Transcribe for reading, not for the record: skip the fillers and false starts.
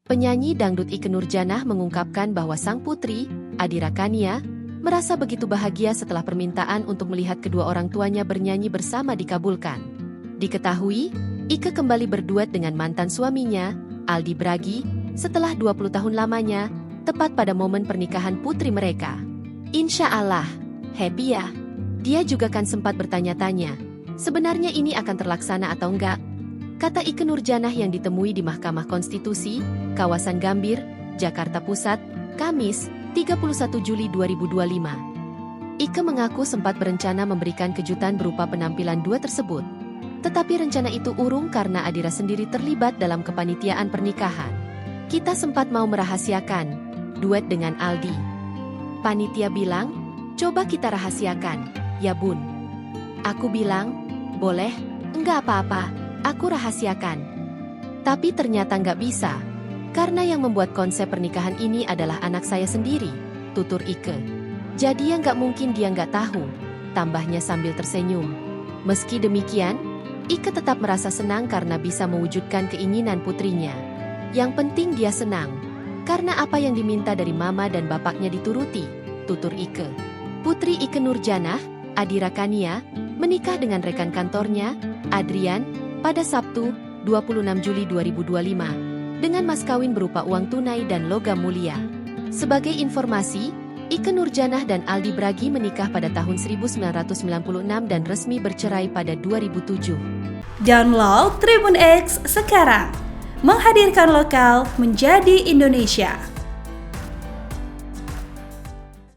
Penyanyi dangdut Ikke Nurjanah mengungkapkan bahwa sang putri, Adira Kania, merasa begitu bahagia setelah permintaan untuk melihat kedua orang tuanya bernyanyi bersama dikabulkan. Diketahui, Ikke kembali berduet dengan mantan suaminya, Aldi Bragi, setelah 20 tahun lamanya, tepat pada momen pernikahan putri mereka. Insya Allah, happy ya. Dia juga kan sempat bertanya-tanya, sebenarnya ini akan terlaksana atau enggak? Kata Ikke Nurjanah yang ditemui di Mahkamah Konstitusi, kawasan Gambir, Jakarta Pusat, Kamis, 31 Juli 2025. Ikke mengaku sempat berencana memberikan kejutan berupa penampilan duet tersebut. Tetapi rencana itu urung karena Adira sendiri terlibat dalam kepanitiaan pernikahan. Kita sempat mau merahasiakan duet dengan Aldi. Panitia bilang, coba kita rahasiakan, ya bun. Aku bilang, boleh, enggak apa-apa, aku rahasiakan. Tapi ternyata nggak bisa. Karena yang membuat konsep pernikahan ini adalah anak saya sendiri, tutur Ikke. Jadi ya nggak mungkin dia nggak tahu, tambahnya sambil tersenyum. Meski demikian, Ikke tetap merasa senang karena bisa mewujudkan keinginan putrinya. Yang penting dia senang, karena apa yang diminta dari mama dan bapaknya dituruti, tutur Ikke. Putri Ikke Nurjanah, Adira Kania, menikah dengan rekan kantornya, Adrian, pada Sabtu, 26 Juli 2025. Dengan mas kawin berupa uang tunai dan logam mulia. Sebagai informasi, Ikke Nurjanah dan Aldi Bragi menikah pada tahun 1996 dan resmi bercerai pada 2007. Download Tribun X sekarang, menghadirkan lokal menjadi Indonesia.